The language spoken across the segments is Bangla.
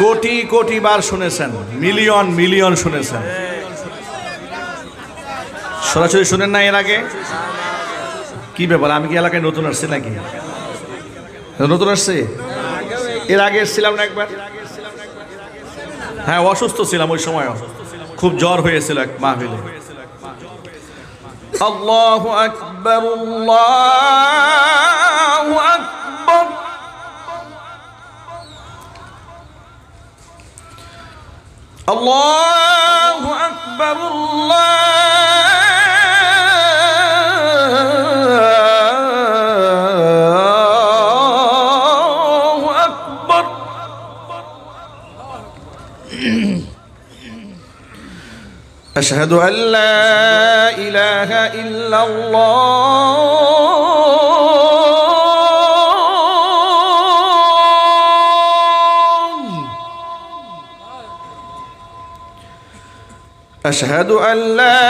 কোটি কোটি বার শুনেছেন, মিলিয়ন মিলিয়ন শুনেছেন। সরাসরি শুনেন না এর আগে? কি ব্যাপার, আমি কি এলাকায় নতুন আসছি নাকি? নতুন আসছে? এর আগে এসেছিলাম না একবার? হ্যাঁ, অসুস্থ ছিলাম ওই সময়, খুব জ্বর হয়েছিল এক মাহফিলে। আল্লাহু আকবার, আল্লাহু আকবার। আল্লাহু আকবার, আল্লাহু আকবার। أشهد أن لا إله إلا الله. أشهد أن لا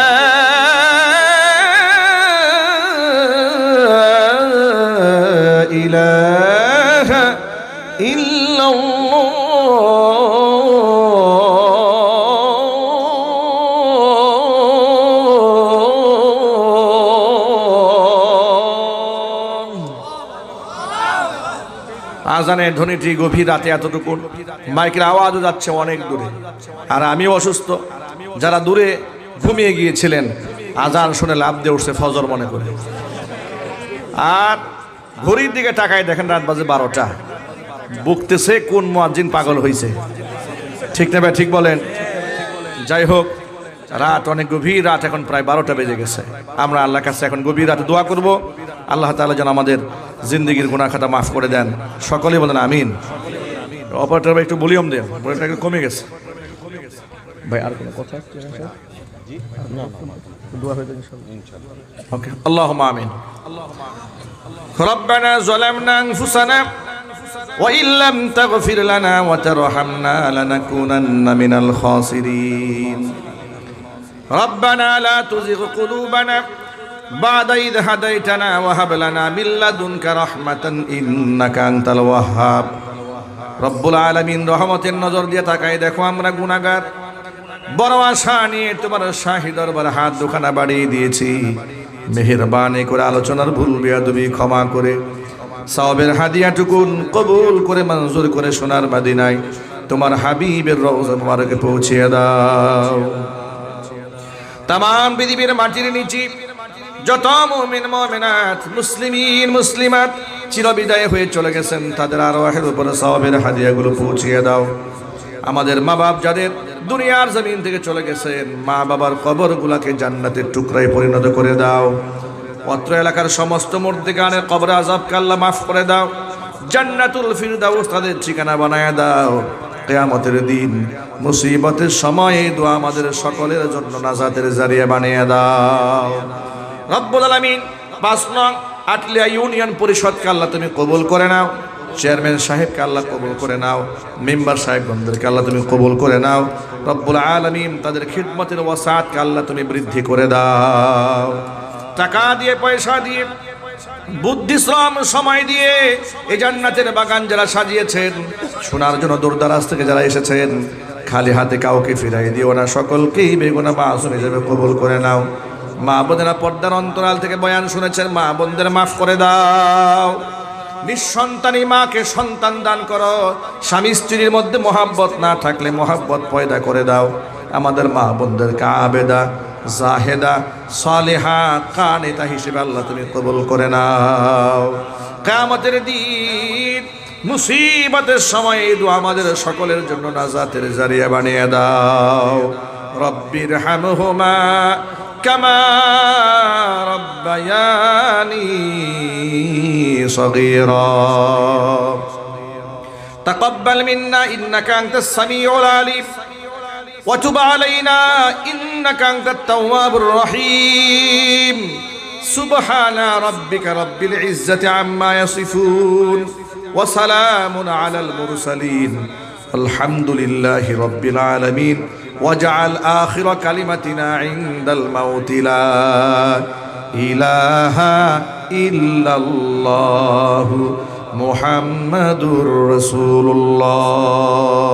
إله إلا الله. আজানের ধ্বনিটি গভীর রাতে এতটুকু, মাইকের আওয়াজও যাচ্ছে অনেক দূরে। আর আমিও অসুস্থ। যারা দূরে ঘুমিয়ে গিয়েছিলেন আজান শুনে লাফ দিয়ে উঠছে ফজর মনে করে। আর ঘড়ির দিকে তাকায় দেখেন রাত বাজে 12টা। বকতেছে কোন মুয়াজ্জিন পাগল হয়েছে। ঠিক না ভাই, ঠিক বলেন? যাই হোক, রাত অনেক গভীর রাত, এখন প্রায় 12টা বেজে গেছে। আমরা আল্লাহর কাছে এখন গভীর রাতে দোয়া করব, আল্লাহ তাআলা যেন আমাদের জিন্দেগির গুনাহ খাতা মাফ করে দেন। সকলেই বলেন আমিন। অপারেটর ভাই একটু ভলিউম দেন, ভলিউমটা একটু কমে গেছে ভাই। আর কোনো কথা আছে? জি না, দোয়া হয়ে যাবে ইনশাআল্লাহ। ওকে, আল্লাহুম্মা আমিন। রব্বানা যালামনা আনফুসানা ওয়া ইল্লাম তাগফির লানা ওয়া তারহামনা লানাকুনান্না মিনাল খাসিরিন। রব্বানা লা তুযিগ কুলুবানা বা'দা ইয হাদাইতানা ওয়া হাব লানা মিন লাদুনকা রাহমাতান ইন্নাকা আনতাল ওয়াহ্হাব। রব্বুল আলামিন রহমতের নজর দিয়ে তাকায় দেখো আমরা গুনাহগার। বড় আশা নিয়ে তোমার শাহী দরবারে হাত দুখানা বাড়িয়ে দিয়েছি। মেহেরবানি করে আলোচনার ভুল বেয়াদবি ক্ষমা করে সওয়াবের হাদিয়াটুকুন কবুল করে মঞ্জুর করে সোনার মদিনায় তোমার হাবিবের রওজা মুবারকে পৌঁছিয়ে দাও। তামাম পৃথিবীর মাটির নিচে যত মুমিন মুমিনাত, মুসলিমিন মুসলিমাত চিরবিদায় হয়ে চলে গেছেন, তাদের আরওয়াহের উপরে সওয়াবের হাদিয়াগুলো পৌঁছিয়ে দাও। আমাদের মা বাপ যাদের দুনিয়ার জমিন থেকে চলে গেছেন, মা বাবার কবরগুলোকে জান্নাতের টুকরায় পরিণত করে দাও। অত্র এলাকার সমস্ত মুর্দিগানের কবরে আযাবকে আল্লাহ মাফ করে দাও। জান্নাতুল ফিরদাউস তাদের ঠিকানা বানায় দাও। কিয়ামতের দিন মুসিবতের সময় এই দোয়া আমাদের সকলের জন্য নাজাতের জারিয়া বানিয়ে দাও। রব্বুল আলামিন 5 নং আটলিয়া ইউনিয়ন পরিষদকে আল্লাহ তুমি কবুল করে নাও। চেয়ারম্যান সাহেবকে আল্লাহ কবুল করে নাও। মেম্বার সাহেবগণদেরকে আল্লাহ তুমি কবুল করে নাও। রব্বুল আলামিন তাদের খিদমতের ওয়াসাতকে আল্লাহ তুমি বৃদ্ধি করে দাও। টাকা দিয়ে, পয়সা দিয়ে, বুদ্ধি শ্রম সময় দিয়ে এই জান্নাতের বাগান যারা সাজিয়েছেন, শোনার জন্য দূরদরাজ থেকে যারা এসেছেন, খালি হাতে কাউকে ফিরাই দিও না, সকলকেই বেগুনা মাসুম হিসেবে কবুল করে নাও। মা বোনেরা পর্দার অন্তরাল থেকে বয়ান শুনেছেন, মা বোনদের মাফ করে দাও। নিঃসন্তানী মাকে সন্তান দান করো। স্বামী স্ত্রীর মধ্যে মহাব্বত না থাকলে মহাব্বত পয়দা করে দাও। আমাদের মা বোনদেরকে আবেদা, জাহেদা, সালেহা, কানিতা হিসেবে আল্লাহ তুমি কবুল করে নাও। কিয়ামতের দিন মুসিবতের সময় এই দোয়া আমাদের সকলের জন্য নাজাতের জারিয়া বানিয়ে দাও। রব্বির হামহুমা কামা রব্বায়ানি সগীরা। তাকাব্বাল মিন্না ইন্নাকা আনতাস সামিউল আলিম وتب علينا إنك أنت التواب الرحيم. سبحان ربك رب العزة عما يصفون وسلام على المرسلين الحمد لله رب العالمين. واجعل آخر كلمتنا عند الموت لا إله إلا الله محمد رسول الله.